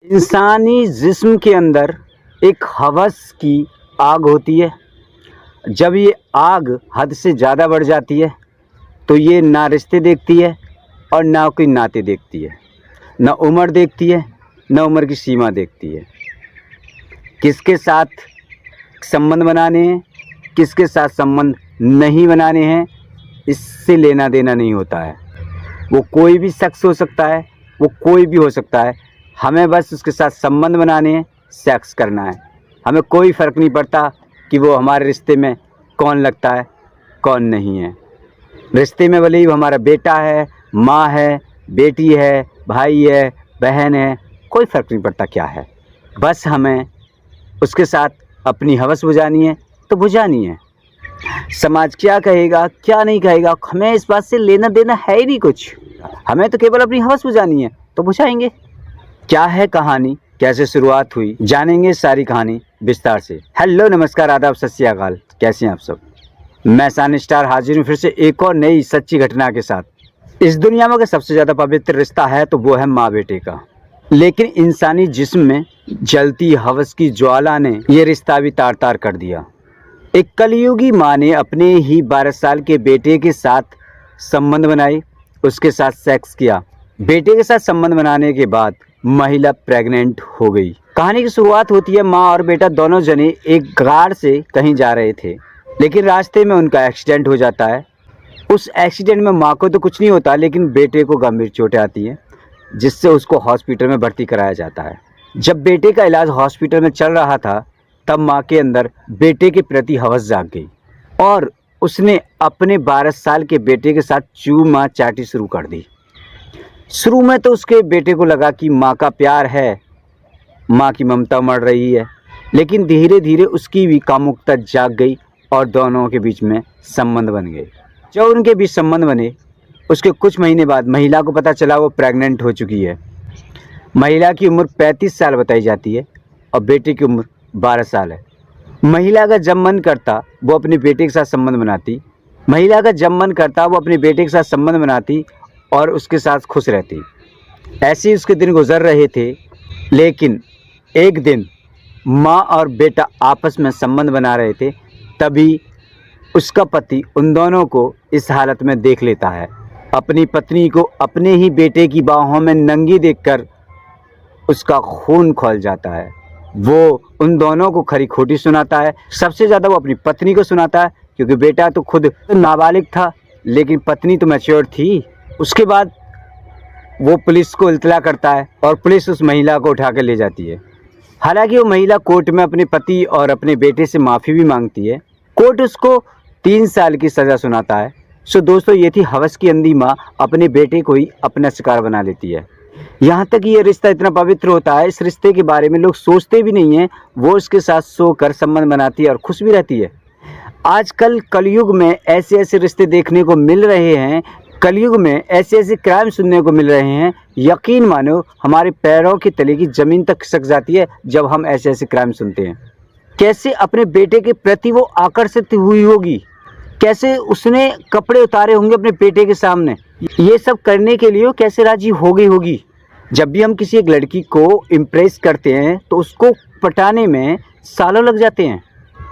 इंसानी जिस्म के अंदर एक हवस की आग होती है। जब ये आग हद से ज़्यादा बढ़ जाती है तो ये ना रिश्ते देखती है और ना कोई नाते देखती है, ना उम्र देखती है, ना उम्र की सीमा देखती है। किसके साथ संबंध बनाने हैं, किसके साथ संबंध नहीं बनाने हैं, इससे लेना देना नहीं होता है। वो कोई भी शख्स हो सकता है, वो कोई भी हो सकता है। हमें बस उसके साथ संबंध बनाने हैं, सेक्स करना है। हमें कोई फ़र्क नहीं पड़ता कि वो हमारे रिश्ते में कौन लगता है, कौन नहीं है। रिश्ते में भले ही वो हमारा बेटा है, माँ है, बेटी है, भाई है, बहन है, कोई फ़र्क नहीं पड़ता क्या है। बस हमें उसके साथ अपनी हवस बुझानी है तो बुझानी है। समाज क्या कहेगा, क्या नहीं कहेगा, हमें इस बात से लेना देना है ही नहीं कुछ। हमें तो केवल अपनी हवस बुझानी है तो बुझाएंगे। क्या है कहानी, कैसे शुरुआत हुई, जानेंगे सारी कहानी विस्तार से। हेलो, नमस्कार, आदाब, सत श्री अकाल। कैसे हैं आप सब? मैं सन स्टार हाजिर हूँ फिर से एक और नई सच्ची घटना के साथ। इस दुनिया में अगर सबसे ज़्यादा पवित्र रिश्ता है तो वो है माँ बेटे का। लेकिन इंसानी जिस्म में जलती हवस की ज्वाला ने ये रिश्ता भी तार तार कर दिया। एक कलयुगी माँ ने अपने ही 12 साल के बेटे के साथ संबंध बनाए, उसके साथ सेक्स किया। बेटे के साथ संबंध बनाने के बाद महिला प्रेग्नेंट हो गई। कहानी की शुरुआत होती है, माँ और बेटा दोनों जने एक कार से कहीं जा रहे थे, लेकिन रास्ते में उनका एक्सीडेंट हो जाता है। उस एक्सीडेंट में माँ को तो कुछ नहीं होता, लेकिन बेटे को गंभीर चोटें आती हैं, जिससे उसको हॉस्पिटल में भर्ती कराया जाता है। जब बेटे का इलाज हॉस्पिटल में चल रहा था तब माँ के अंदर बेटे के प्रति हवस जाग गई और उसने अपने 12 साल के बेटे के साथ चूमा चाटी शुरू कर दी। शुरू में तो उसके बेटे को लगा कि माँ का प्यार है, माँ की ममता मर रही है, लेकिन धीरे धीरे उसकी भी कामुकता जाग गई और दोनों के बीच में संबंध बन गए। जब उनके बीच संबंध बने उसके कुछ महीने बाद महिला को पता चला वो प्रेग्नेंट हो चुकी है। महिला की उम्र 35 साल बताई जाती है और बेटे की उम्र 12 साल है। महिला का जब मन करता वो अपने बेटे के साथ संबंध बनाती और उसके साथ खुश रहती। ऐसे ही उसके दिन गुजर रहे थे, लेकिन एक दिन माँ और बेटा आपस में संबंध बना रहे थे, तभी उसका पति उन दोनों को इस हालत में देख लेता है। अपनी पत्नी को अपने ही बेटे की बाहों में नंगी देखकर उसका खून खौल जाता है। वो उन दोनों को खरी खोटी सुनाता है। सबसे ज़्यादा वो अपनी पत्नी को सुनाता है, क्योंकि बेटा तो खुद नाबालिग था लेकिन पत्नी तो मैच्योर थी। उसके बाद वो पुलिस को इत्तला करता है और पुलिस उस महिला को उठा कर ले जाती है। हालांकि वो महिला कोर्ट में अपने पति और अपने बेटे से माफ़ी भी मांगती है। कोर्ट उसको 3 साल की सज़ा सुनाता है। सो दोस्तों, ये थी हवस की अंधी माँ अपने बेटे को ही अपना शिकार बना लेती है। यहाँ तक ये रिश्ता इतना पवित्र होता है, इस रिश्ते के बारे में लोग सोचते भी नहीं हैं। वो उसके साथ सोकर संबंध बनाती है और खुश भी रहती है। आजकल कलयुग में ऐसे ऐसे रिश्ते देखने को मिल रहे हैं, कलयुग में ऐसे ऐसे क्राइम सुनने को मिल रहे हैं, यकीन मानो हमारे पैरों के तले की ज़मीन तक खिसक जाती है जब हम ऐसे ऐसे क्राइम सुनते हैं। कैसे अपने बेटे के प्रति वो आकर्षित हुई होगी, कैसे उसने कपड़े उतारे होंगे अपने बेटे के सामने, ये सब करने के लिए वो कैसे राजी हो गई होगी। जब भी हम किसी एक लड़की को इम्प्रेस करते हैं तो उसको पटाने में सालों लग जाते हैं।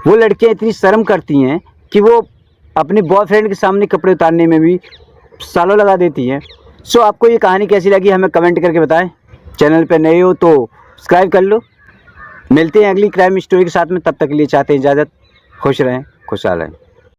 वो लड़कियां इतनी शर्म करती हैं कि वो अपने बॉयफ्रेंड के सामने कपड़े उतारने में भी सालों लगा देती हैं। सो आपको ये कहानी कैसी लगी हमें कमेंट करके बताएं। चैनल पर नए हो तो सब्सक्राइब कर लो। मिलते हैं अगली क्राइम स्टोरी के साथ में, तब तक के लिए चाहते हैं इजाज़त। खुश रहें, खुशहाल रहें।